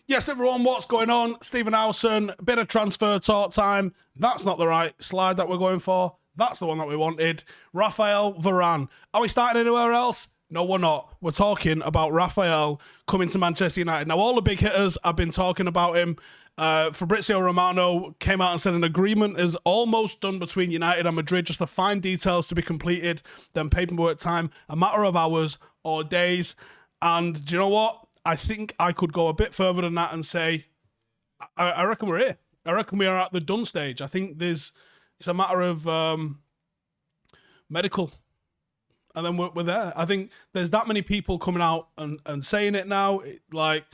Yes, everyone, what's going on? Stephen Howson, bit of transfer talk time. That's not the right slide that we're going for. That's the one that we wanted. Raphael Varane. Are we starting anywhere else? No, we're not. We're talking about Raphael coming to Manchester United. Now, all the big hitters have been talking about him. Fabrizio Romano came out and said an agreement is almost done between United and Madrid, just the fine details to be completed, then paperwork time, a matter of hours or days. And do you know what? I think I could go a bit further than that and say, I reckon we're here. I reckon we are at the done stage. I think it's a matter of medical, and then we're there. I think there's that many people coming out and saying it now. Like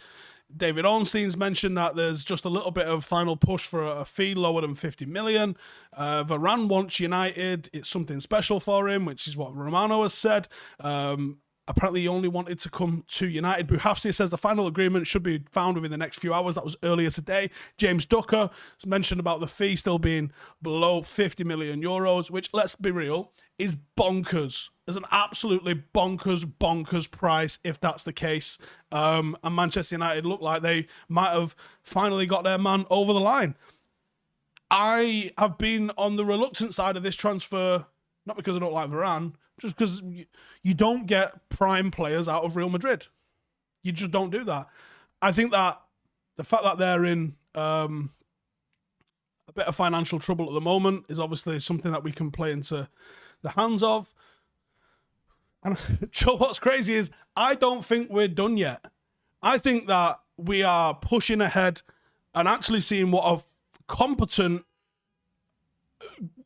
David Ornstein's mentioned that there's just a little bit of final push for a fee lower than 50 million. Varane wants United. It's something special for him, which is what Romano has said. Apparently, he only wanted to come to United. Buhafsi says the final agreement should be found within the next few hours. That was earlier today. James Ducker mentioned about the fee still being below 50 million euros, which, let's be real, is bonkers. It's an absolutely bonkers price if that's the case. And Manchester United look like they might have finally got their man over the line. I have been on the reluctant side of this transfer, not because I don't like Varane, just because you don't get prime players out of Real Madrid. You just don't do that. I think that the fact that they're in a bit of financial trouble at the moment is obviously something that we can play into the hands of. And what's crazy is I don't think we're done yet. I think that we are pushing ahead and actually seeing what a competent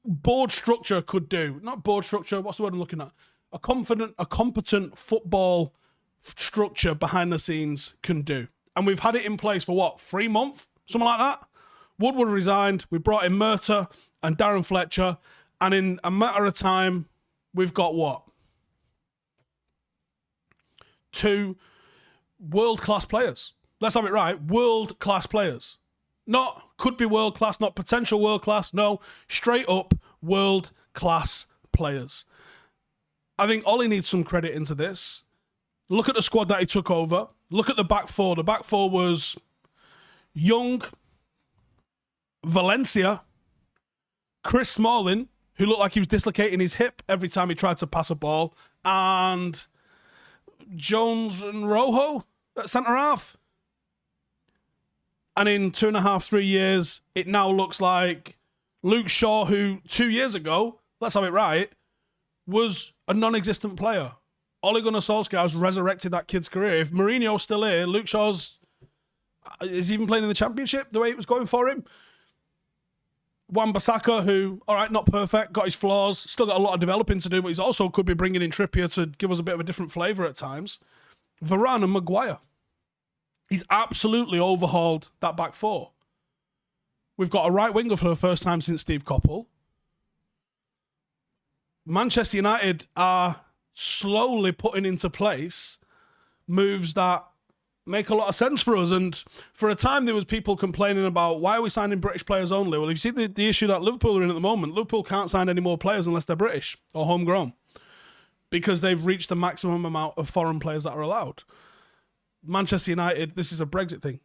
board structure could do. Not board structure, what's the word I'm looking at? A competent football structure behind the scenes can do. And we've had it in place for what, 3 months? Something like that? Woodward resigned, we brought in Murta and Darren Fletcher, and in a matter of time, we've got what? 2 world-class players. Let's have it right, world-class players. Not could be world-class, not potential world-class, no, straight up world-class players. I think Ollie needs some credit into this. Look at the squad that he took over. Look at the back four. The back four was Young, Valencia, Chris Smalling, who looked like he was dislocating his hip every time he tried to pass a ball, and Jones and Rojo at centre-half. And in 2.5, 3 years, it now looks like Luke Shaw, who 2 years ago, let's have it right, was a non-existent player. Ole Gunnar Solskjaer has resurrected that kid's career. If Mourinho's still here, Luke Shaw's... is he even playing in the Championship the way it was going for him? Wan-Bissaka, who, all right, not perfect, got his flaws, still got a lot of developing to do, but he's also could be bringing in Trippier to give us a bit of a different flavour at times. Varane and Maguire. He's absolutely overhauled that back four. We've got a right winger for the first time since Steve Coppell. Manchester United are slowly putting into place moves that make a lot of sense for us. And for a time, there was people complaining about, why are we signing British players only? Well, if you see the issue that Liverpool are in at the moment, Liverpool can't sign any more players unless they're British or homegrown, because they've reached the maximum amount of foreign players that are allowed. Manchester United, this is a Brexit thing.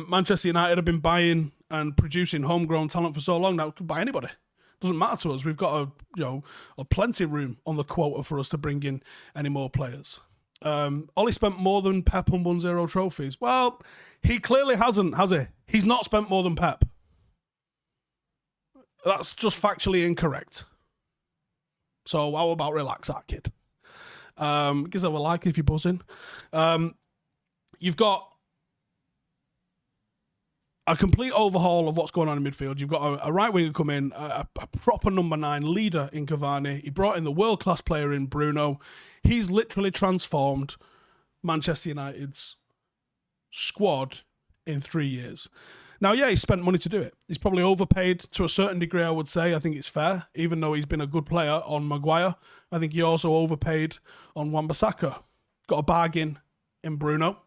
Manchester United have been buying and producing homegrown talent for so long now, we could buy anybody. Doesn't matter to us. We've got a plenty room on the quota for us to bring in any more players. Ollie spent more than Pep and won 0 trophies. Well, he clearly hasn't, has he? He's not spent more than Pep. That's just factually incorrect. So how about relax that kid? Gives that a like if you're buzzing. You've got a complete overhaul of what's going on in midfield. You've got a right winger come in, a proper number 9 leader in Cavani. He brought in the world-class player in Bruno. He's literally transformed Manchester United's squad in 3 years. Now, yeah, he spent money to do it. He's probably overpaid to a certain degree, I would say. I think it's fair, even though he's been a good player on Maguire. I think he also overpaid on Wan-Bissaka. Got a bargain in Bruno.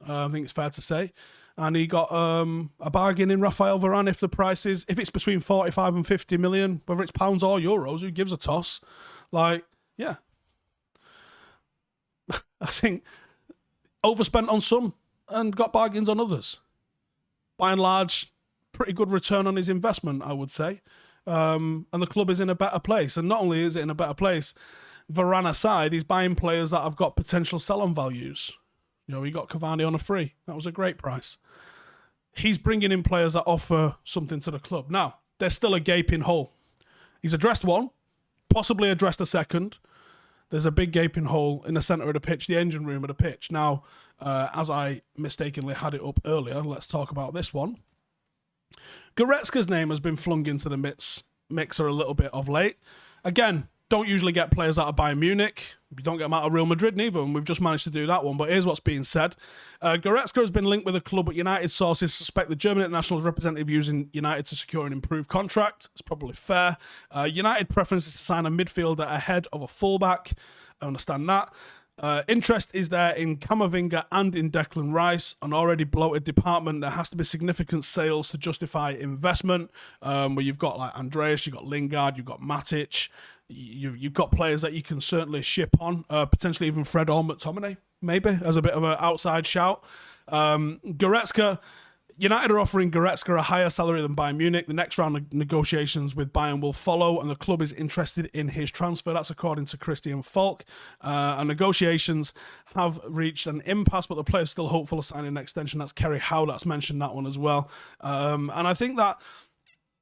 I think it's fair to say. And he got a bargain in Raphael Varane if it's between 45 and 50 million, whether it's pounds or euros, who gives a toss? Like, yeah. I think overspent on some and got bargains on others. by and large, pretty good return on his investment, I would say. And the club is in a better place. And not only is it in a better place, Varane aside, he's buying players that have got potential sell-on values. He got Cavani on a free. That was a great price. He's bringing in players that offer something to the club. Now, there's still a gaping hole. He's addressed one, possibly addressed a second. There's a big gaping hole in the centre of the pitch, the engine room of the pitch. Now, as I mistakenly had it up earlier, let's talk about this one. Goretzka's name has been flung into the mixer a little bit of late. Again, don't usually get players out of Bayern Munich. You don't get them out of Real Madrid neither, and we've just managed to do that one. But here's what's being said. Goretzka has been linked with a club, but United sources suspect the German international's representative using United to secure an improved contract. It's probably fair. United preference is to sign a midfielder ahead of a fullback. I understand that. Interest is there in Camavinga and in Declan Rice, an already bloated department. There has to be significant sales to justify investment. Where you've got like Andreas, you've got Lingard, you've got Matic. You've got players that you can certainly ship on, potentially even Fred or McTominay, maybe, as a bit of an outside shout. Goretzka, United are offering Goretzka a higher salary than Bayern Munich. The next round of negotiations with Bayern will follow, and the club is interested in his transfer. That's according to Christian Falk. And negotiations have reached an impasse, but the player's still hopeful of signing an extension. That's Kerry Howe that's mentioned that one as well. And I think that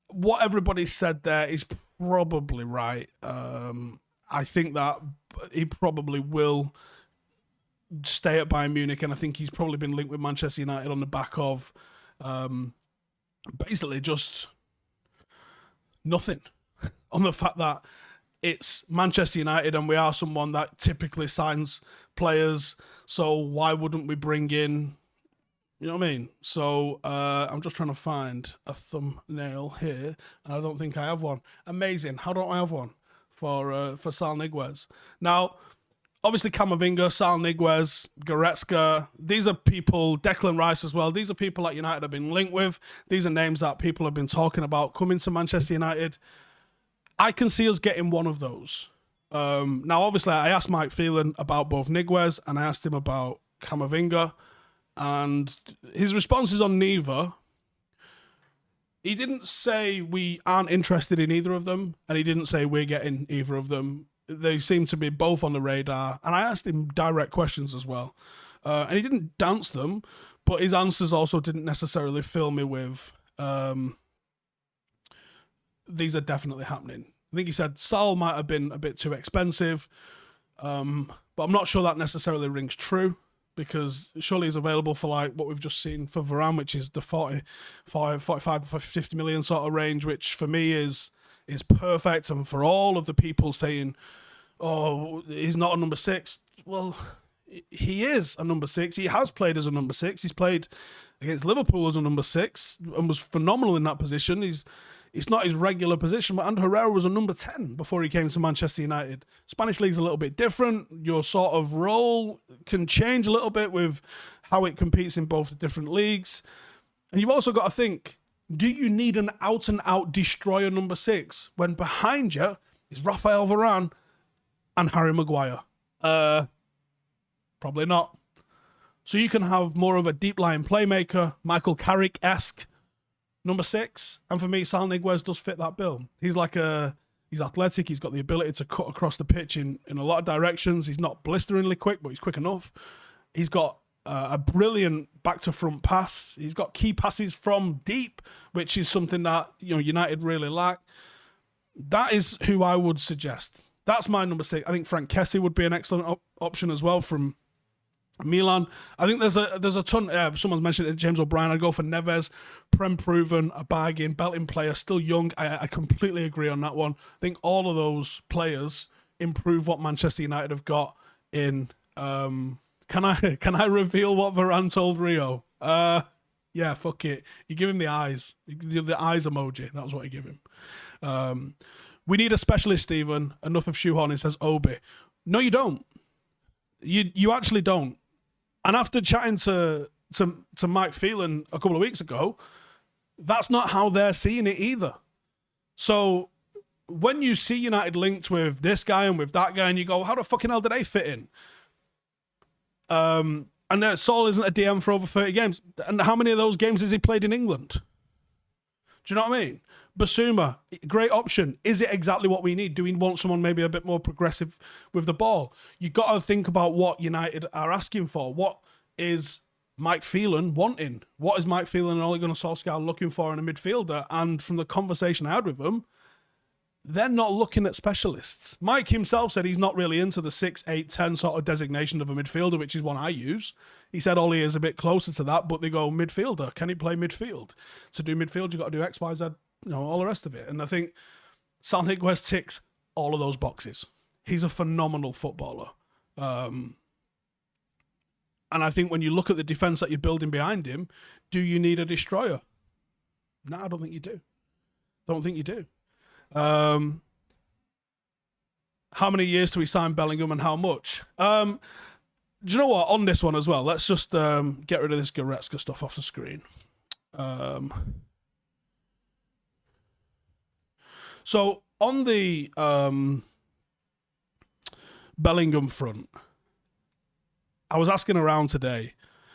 what everybody said there is probably right. I think that he probably will stay at Bayern Munich, and I think he's probably been linked with Manchester United on the back of basically just nothing. On the fact that it's Manchester United and we are someone that typically signs players, so why wouldn't we bring in, you know what I mean? So I'm just trying to find a thumbnail here, and I don't think I have one. Amazing. How don't I have one for Sal Niguez? Now, obviously Camavinga, Sal Niguez, Goretzka, these are people, Declan Rice as well, these are people that United have been linked with. These are names that people have been talking about coming to Manchester United. I can see us getting one of those. Now, obviously, I asked Mike Phelan about both Niguez and I asked him about Camavinga. And his responses on neither, he didn't say we aren't interested in either of them, and he didn't say we're getting either of them. They seem to be both on the radar, and I asked him direct questions as well. And he didn't dance them, but his answers also didn't necessarily fill me with, these are definitely happening. I think he said Sal might have been a bit too expensive, but I'm not sure that necessarily rings true, because surely he's available for like what we've just seen for Varane, which is the 45, 50 million sort of range, which for me is perfect. And for all of the people saying, oh, he's not a number 6, well, he is a number 6. He has played as a number 6. He's played against Liverpool as a number 6 and was phenomenal in that position. It's not his regular position, but Ander Herrera was a number 10 before he came to Manchester United. Spanish league's a little bit different. Your sort of role can change a little bit with how it competes in both the different leagues. And you've also got to think, do you need an out-and-out destroyer number 6 when behind you is Raphael Varane and Harry Maguire? Probably not. So you can have more of a deep-lying playmaker, Michael Carrick-esque number 6. And for me, Sal Niguez does fit that bill. He's athletic. He's got the ability to cut across the pitch in a lot of directions. He's not blisteringly quick, but he's quick enough. He's got a brilliant back-to-front pass. He's got key passes from deep, which is something that United really lack. That is who I would suggest. That's my number 6. I think Frank Kessie would be an excellent option as well from Milan. I think there's a ton. Someone's mentioned it, James O'Brien. I'd go for Neves, Prem proven, a bargain, belting player, still young. I completely agree on that one. I think all of those players improve what Manchester United have got in. Can I reveal what Varane told Rio? Yeah, fuck it. You give him the eyes. The eyes emoji. That was what you give him. We need a specialist, Stephen. Enough of shoehorning, says Obi. No, you don't. You actually don't. And after chatting to Mike Phelan a couple of weeks ago, that's not how they're seeing it either. So when you see United linked with this guy and with that guy, and you go, how the fucking hell do they fit in? And Saul isn't a DM for over 30 games. And how many of those games has he played in England? Do you know what I mean? Basuma, great option. Is it exactly what we need? Do we want someone maybe a bit more progressive with the ball? You got to think about what United are asking for. What is Mike Phelan wanting? What is Mike Phelan and Ole Gunnar Solskjaer looking for in a midfielder? And from the conversation I had with them, they're not looking at specialists. Mike himself said he's not really into the 6, 8, 10 sort of designation of a midfielder, which is one I use. He said Ollie is a bit closer to that, but they go midfielder. Can he play midfield? To do midfield, you've got to do X, Y, Z, all the rest of it. And I think Sal Niguez ticks all of those boxes. He's a phenomenal footballer. And I think when you look at the defence that you're building behind him, do you need a destroyer? No, I don't think you do. Don't think you do. How many years do we sign Bellingham and how much? Do you know what? On this one as well, let's just get rid of this Goretzka stuff off the screen. So on the Bellingham front, I was asking around today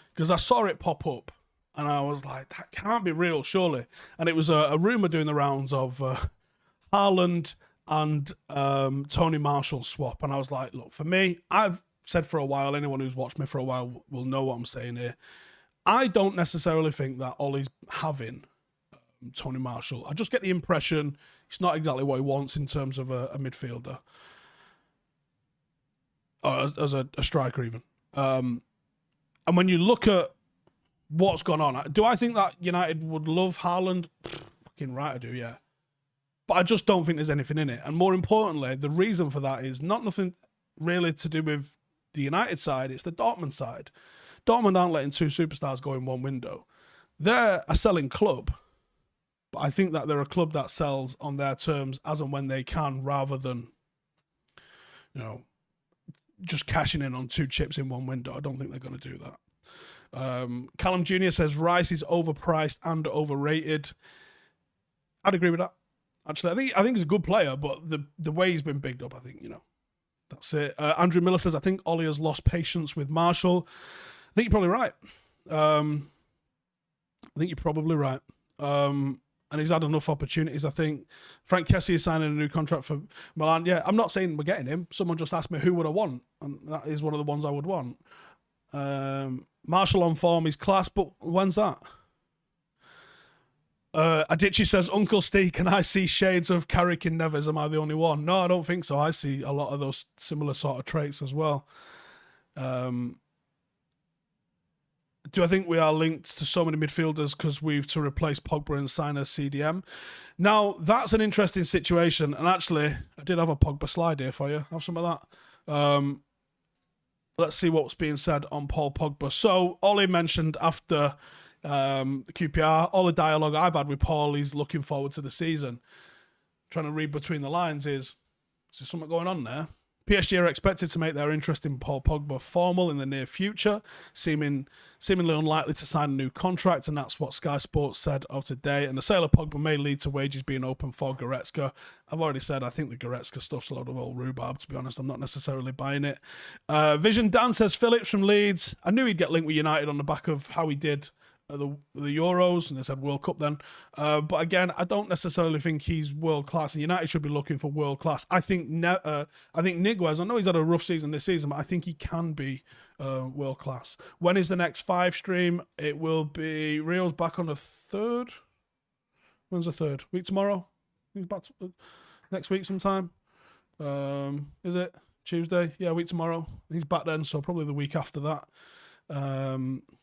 because I saw it pop up and I was like, that can't be real, surely. And it was a rumour doing the rounds of Haaland and Tony Marshall swap. And I was like, look, for me, I've said for a while, anyone who's watched me for a while will know what I'm saying here. I don't necessarily think that Ollie's having Tony Marshall. I just get the impression it's not exactly what he wants in terms of a midfielder. Or as a striker even. And when you look at what's gone on, do I think that United would love Haaland? Fucking right I do, yeah. But I just don't think there's anything in it. And more importantly, the reason for that is nothing really to do with the United side, it's the Dortmund side. Dortmund aren't letting two superstars go in one window. They're a selling club, but I think that they're a club that sells on their terms as and when they can, rather than, just cashing in on two chips in one window. I don't think they're going to do that. Callum Jr. says Rice is overpriced and overrated. I'd agree with that. Actually, I think he's a good player, but the way he's been bigged up, I think, that's it. Andrew Miller says, I think Ollie has lost patience with Marshall. I think you're probably right. And he's had enough opportunities, I think. Frank Kessie is signing a new contract for Milan. Yeah, I'm not saying we're getting him. Someone just asked me who would I want, and that is one of the ones I would want. Marshall on form is class, but when's that? Adichie says, Uncle Steve, can I see shades of Carrick in Neves? Am I the only one? No, I don't think so. I see a lot of those similar sort of traits as well. Do I think we are linked to so many midfielders because we've to replace Pogba and sign a CDM? Now, that's an interesting situation. And actually, I did have a Pogba slide here for you. Have some of that. Let's see what's being said on Paul Pogba. So, Ollie mentioned after the QPR, all the dialogue I've had with Paul, he's looking forward to the season. Trying to read between the lines is there something going on there? PSG are expected to make their interest in Paul Pogba formal in the near future, seemingly unlikely to sign a new contract, and that's what Sky Sports said of today. And the sale of Pogba may lead to wages being open for Goretzka. I've already said I think the Goretzka stuff's a load of old rhubarb, to be honest. I'm not necessarily buying it. Vision Dan says, Phillips from Leeds. I knew he'd get linked with United on the back of how he did the Euros, and they said World Cup then. But again, I don't necessarily think he's world class, and United should be looking for world class. I think Niguez, I know he's had a rough season this season, but I think he can be world class. When is the next 5 stream? It will be Rio's back on the 3rd. When's the 3rd? Week tomorrow? He's back next week sometime. Is it Tuesday? Yeah, week tomorrow. He's back then, so probably the week after that.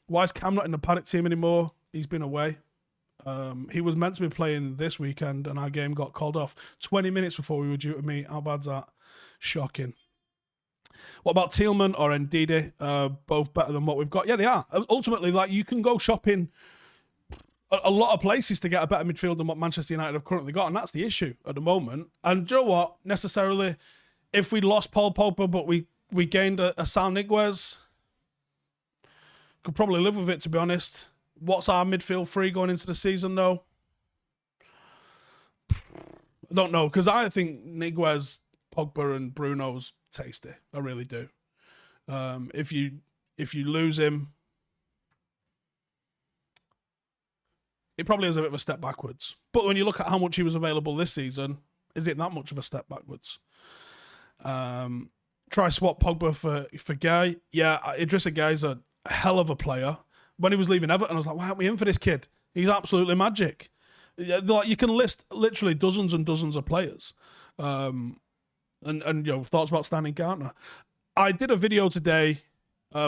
Why is Cam not in the Paddock team anymore? He's been away. He was meant to be playing this weekend, and our game got called off 20 minutes before we were due to meet. How bad's that? Shocking. What about Tielemans or Ndidi? Both better than what we've got. Yeah, they are. Ultimately, you can go shopping a lot of places to get a better midfield than what Manchester United have currently got, and that's the issue at the moment. And do you know what? Necessarily, if we lost Paul Pogba, but we gained a Sal Niguez, could probably live with it, to be honest. What's our midfield free going into the season, though? I don't know, because I think Niguez, Pogba, and Bruno's tasty. I really do. If you if you lose him, it probably is a bit of a step backwards. But when you look at how much he was available this season, is it that much of a step backwards? Try swap Pogba for Guy. Yeah, Idrissa Guye's a hell of a player. When he was leaving Everton, I was like, why aren't we in for this kid? He's absolutely magic. Like, you can list literally dozens and dozens of players. And thoughts about Stanley Gartner. I did a video today,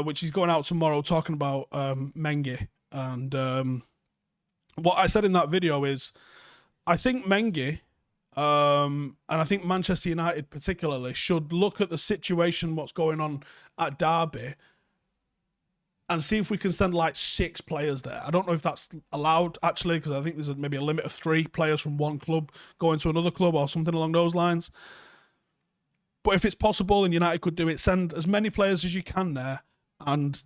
which is going out tomorrow, talking about Mengi. And what I said in that video is, I think Mengi, and I think Manchester United particularly, should look at the situation, what's going on at Derby, and see if we can send like 6 players there. I don't know if that's allowed, actually, because I think there's maybe a limit of 3 players from one club going to another club or something along those lines. But if it's possible and United could do it, send as many players as you can there and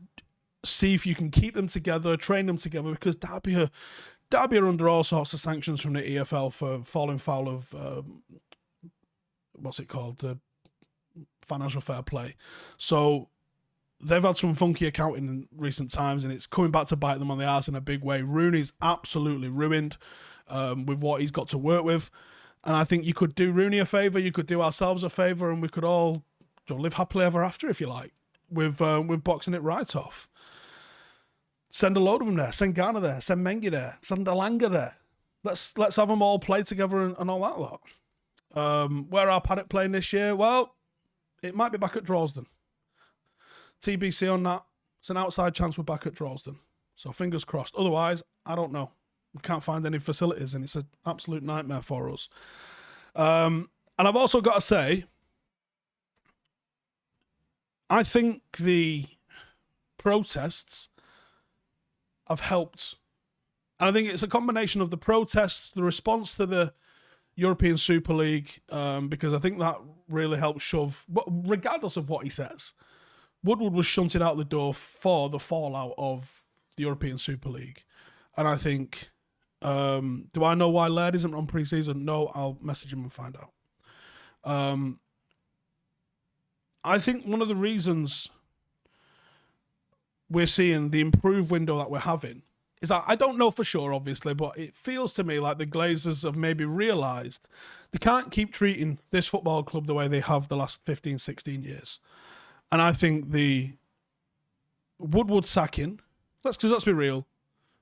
see if you can keep them together, train them together, because Derby are under all sorts of sanctions from the EFL for falling foul of, what's it called, the financial fair play. So they've had some funky accounting in recent times, and it's coming back to bite them on the arse in a big way. Rooney's absolutely ruined with what he's got to work with. And I think you could do Rooney a favour, you could do ourselves a favour, and we could all live happily ever after, if you like, with boxing it right off. Send a load of them there. Send Garner there. Send Mengi there. Send Alanga there. Let's have them all play together and all that lot. Where are Paddock playing this year? Well, it might be back at Droylsden. TBC on that. It's an outside chance we're back at Droylsden. So fingers crossed. Otherwise, I don't know. We can't find any facilities, and it's an absolute nightmare for us. And I've also got to say, I think the protests have helped. And I think it's a combination of the protests, the response to the European Super League, because I think that really helped shove, regardless of what he says, Woodward was shunted out the door for the fallout of the European Super League. And I think, do I know why Laird isn't on pre-season? No, I'll message him and find out. I think one of the reasons we're seeing the improved window that we're having is that, I don't know for sure, obviously, but it feels to me like the Glazers have maybe realised they can't keep treating this football club the way they have the last 15, 16 years. And I think the Woodward sacking, let's be real,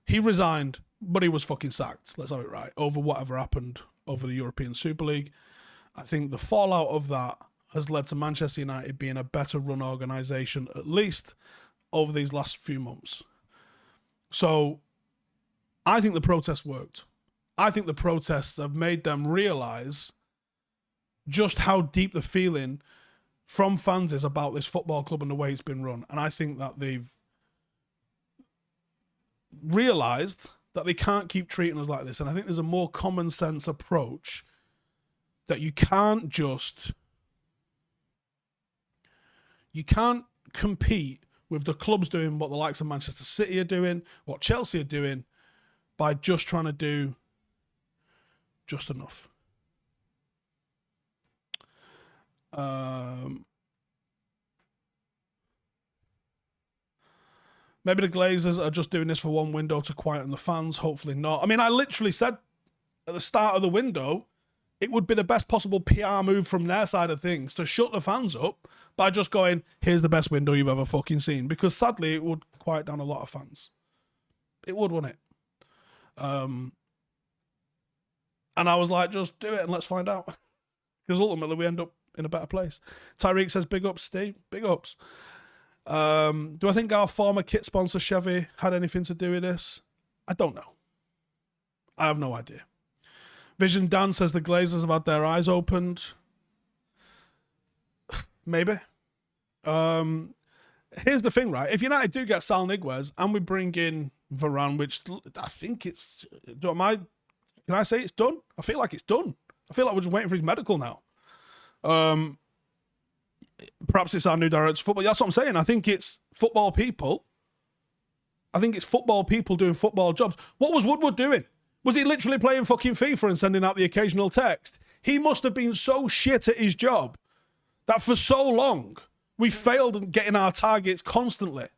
he resigned, but he was fucking sacked. Let's have it right. Over whatever happened over the European Super League. I think the fallout of that has led to Manchester United being a better run organisation, at least over these last few months. So I think the protests worked. I think the protests have made them realise just how deep the feeling from fans is about this football club and the way it's been run. And I think that they've realised that they can't keep treating us like this. And I think there's a more common sense approach that you can't compete with the clubs doing what the likes of Manchester City are doing, what Chelsea are doing, by just trying to do just enough. Maybe the Glazers are just doing this for one window to quieten the fans. Hopefully not. I mean, I literally said at the start of the window, it would be the best possible PR move from their side of things to shut the fans up by just going, here's the best window you've ever fucking seen. Because sadly, it would quiet down a lot of fans. It would, wouldn't it? And I was like, just do it and let's find out. Because ultimately, we end up in a better place. Tyreek says, big ups, Steve. Big ups. Do I think our former kit sponsor, Chevy, had anything to do with this? I don't know. I have no idea. Vision Dan says the Glazers have had their eyes opened. Maybe. Here's the thing, right? If United do get Sal Niguez and we bring in Varane, which I think it's... Can I say it's done? I feel like it's done. I feel like we're just waiting for his medical now. Perhaps it's our new director of football. That's what I'm saying. I think it's football people. I think it's football people doing football jobs. What was Woodward doing? Was he literally playing fucking FIFA and sending out the occasional text? He must have been so shit at his job that for so long we failed at getting our targets constantly.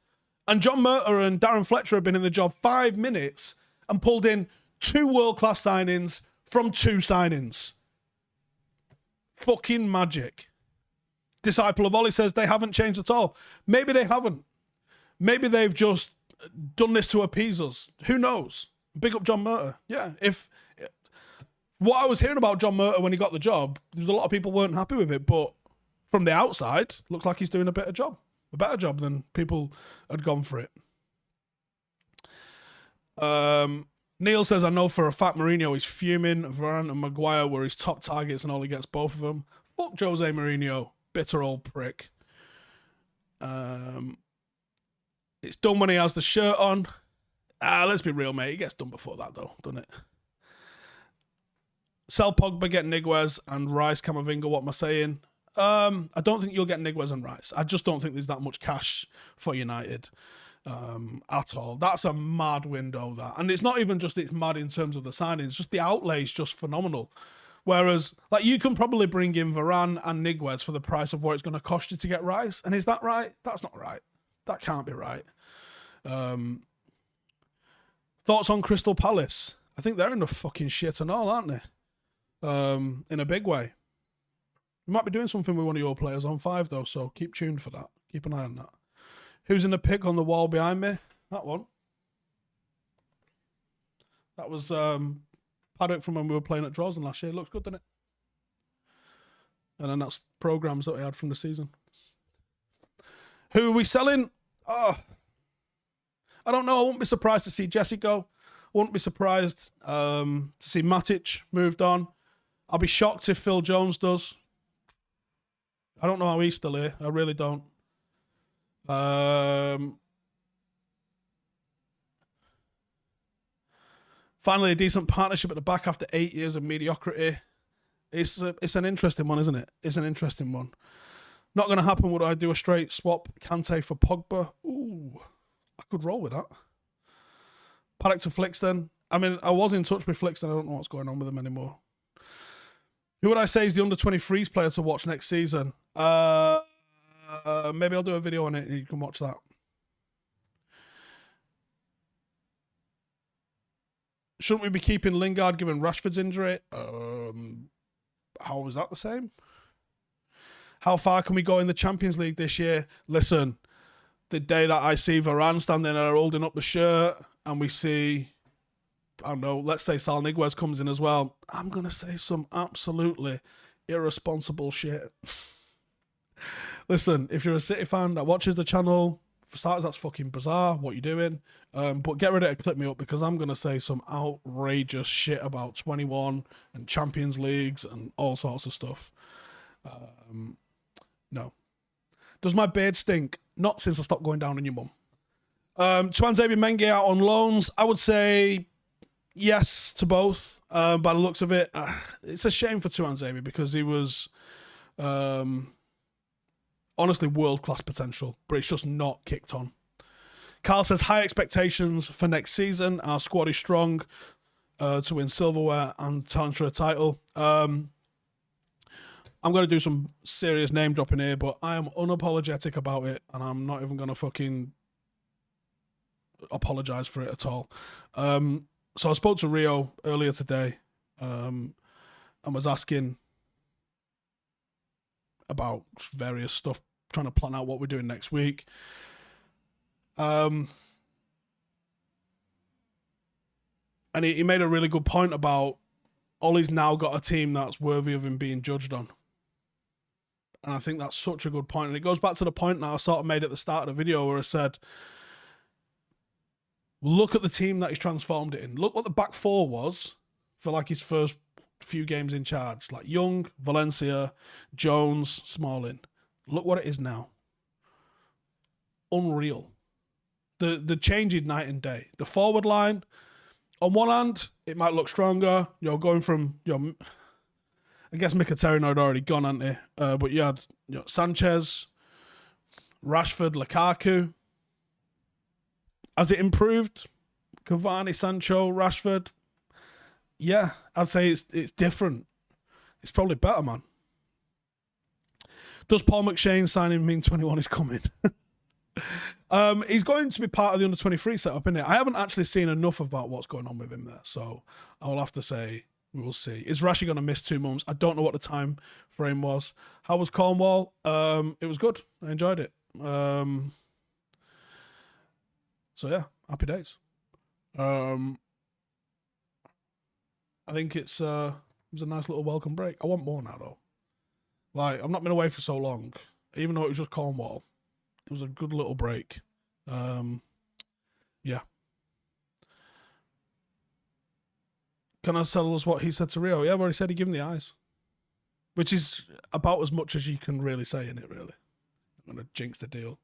And John Murta and Darren Fletcher have been in the job 5 minutes and pulled in 2 world-class signings from 2 signings. Fucking magic. Disciple of Ollie says they haven't changed at all. Maybe they haven't. Maybe they've just done this to appease us. Who knows? Big up John Murta. Yeah, if what I was hearing about John Murta when he got the job, there's a lot of people weren't happy with it, but from the outside, looks like he's doing a better job than people had gone for it. Neil says, I know for a fact Mourinho is fuming. Varane and Maguire were his top targets and all he gets both of them. Fuck Jose Mourinho. Bitter old prick. It's done when he has the shirt on. Let's be real, mate. He gets done before that, though, doesn't it? Sell Pogba, get Niguez and Rice, Camavinga. What am I saying? I don't think you'll get Niguez and Rice. I just don't think there's that much cash for United at all. That's a mad window, that. And it's not even just it's mad in terms of the signings. Just the outlay is just phenomenal. Whereas, like, you can probably bring in Varane and Niguez for the price of what it's going to cost you to get Rice. And is that right? That's not right. That can't be right. Thoughts on Crystal Palace? I think they're in the fucking shit and all, aren't they? In a big way. We might be doing something with one of your players on 5, though, so keep tuned for that. Keep an eye on that. Who's in the pick on the wall behind me? That one. That was Paddock from when we were playing at Drawson last year. Looks good, doesn't it? And then that's programs that we had from the season. Who are we selling? Oh, I don't know. I wouldn't be surprised to see Jesse go. I wouldn't be surprised to see Matic moved on. I'll be shocked if Phil Jones does. I don't know how he's still here. I really don't. Finally, a decent partnership at the back after 8 years of mediocrity. It's an interesting one, isn't it? It's an interesting one. Not going to happen. Would I do a straight swap Kante for Pogba? Ooh, I could roll with that. Paddock to Flixton. I mean, I was in touch with Flixton. I don't know what's going on with him anymore. Who would I say is the under-23s player to watch next season? Maybe I'll do a video on it and you can watch that. Shouldn't we be keeping Lingard given Rashford's injury? How was that the same? How far can we go in the Champions League this year? Listen, the day that I see Varane standing there holding up the shirt and we see, I don't know, let's say Sal Niguez comes in as well, I'm going to say some absolutely irresponsible shit. Listen, if you're a City fan that watches the channel, for starters, that's fucking bizarre, what you're doing. But get ready to clip me up because I'm going to say some outrageous shit about 21 and Champions Leagues and all sorts of stuff. No. Does my beard stink? Not since I stopped going down on your mum. Tuanzebe Mengi out on loans. I would say yes to both. By the looks of it, it's a shame for Tuanzebe because he was honestly world-class potential, but it's just not kicked on. Carl says, high expectations for next season. Our squad is strong to win silverware and challenge for a title. I'm going to do some serious name dropping here, but I am unapologetic about it, and I'm not even going to fucking apologize for it at all. So I spoke to Rio earlier today and was asking about various stuff, trying to plan out what we're doing next week. And he made a really good point about Ollie's now got a team that's worthy of him being judged on. And I think that's such a good point. And it goes back to the point that I sort of made at the start of the video where I said, look at the team that he's transformed it in. Look what the back four was for like his first few games in charge. Like Young, Valencia, Jones, Smalling. Look what it is now. Unreal. The change is night and day. The forward line, on one hand, it might look stronger. You're going from, I guess Mkhitaryan had already gone, hadn't he? But you had Sanchez, Rashford, Lukaku. Has it improved? Cavani, Sancho, Rashford. Yeah, I'd say it's different. It's probably better, man. Does Paul McShane signing mean 21 is coming? He's going to be part of the under-23 setup, isn't it? I haven't actually seen enough about what's going on with him there, so I will have to say we will see. Is Rashi going to miss 2 months? I don't know what the time frame was. How was Cornwall? It was good. I enjoyed it. So yeah, happy days. I think it was a nice little welcome break. I want more now though. Like, I've not been away for so long, even though it was just Cornwall. It was a good little break. Yeah. Can I tell us what he said to Rio? Yeah, I've already said he gave him the eyes. Which is about as much as you can really say in it, really. I'm going to jinx the deal.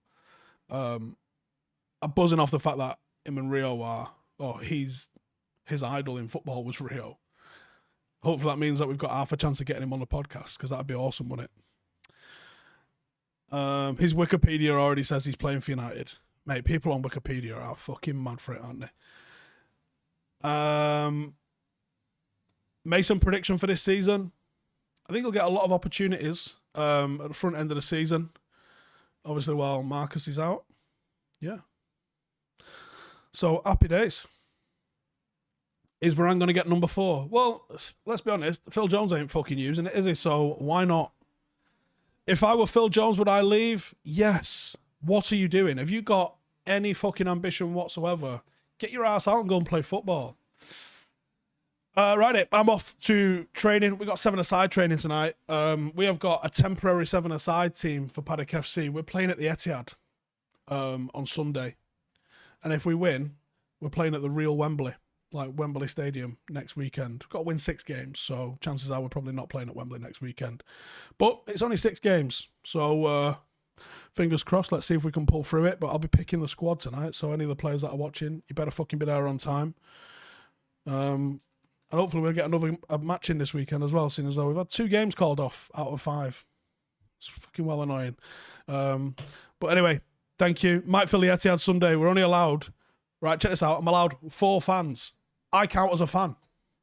I'm buzzing off the fact that him and Rio are... Oh, his idol in football was Rio. Hopefully that means that we've got half a chance of getting him on the podcast, because that'd be awesome, wouldn't it? His Wikipedia already says he's playing for United. Mate, people on Wikipedia are fucking mad for it, aren't they? Mason prediction for this season. I think he'll get a lot of opportunities at the front end of the season. Obviously, while Marcus is out. Yeah. So, happy days. Is Varane going to get number 4? Well, let's be honest. Phil Jones ain't fucking using it, is he? So, why not? If I were Phil Jones, would I leave? Yes. What are you doing? Have you got any fucking ambition whatsoever? Get your ass out and go and play football. Right, I'm off to training. We got 7-a-side training tonight. We have got a temporary 7-a-side team for Paddock FC. We're playing at the Etihad on Sunday. And if we win, we're playing at the real Wembley, like Wembley Stadium next weekend. We've got to win 6 games, so chances are we're probably not playing at Wembley next weekend. But it's only 6 games, so fingers crossed. Let's see if we can pull through it. But I'll be picking the squad tonight, so any of the players that are watching, you better fucking be there on time. And hopefully we'll get another match in this weekend as well, seeing as though we've had 2 games called off out of 5. It's fucking well annoying. But anyway, thank you. Might fill the Etihad Sunday. We're only allowed... Right, check this out. I'm allowed 4 fans. I count as a fan.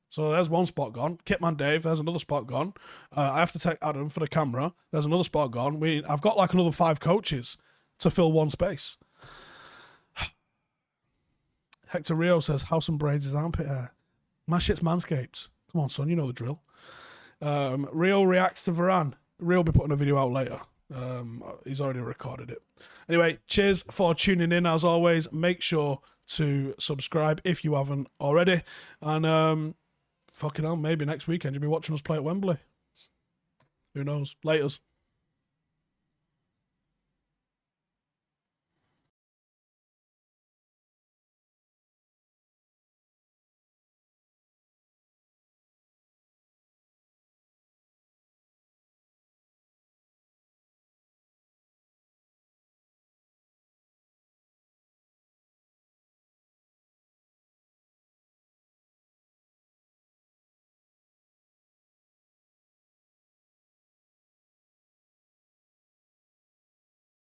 So there's 1 spot gone. Kitman Dave, there's another spot gone. I have to take Adam for the camera. There's another spot gone. I've got like another 5 coaches to fill 1 space. Hector Rio says, Howson braids his armpit hair. My shit's Manscaped. Come on, son, you know the drill. Rio reacts to Varane. Rio will be putting a video out later. He's already recorded it. Anyway, cheers for tuning in as always. Make sure to subscribe if you haven't already. And fucking hell, maybe next weekend you'll be watching us play at Wembley. Who knows? Laters.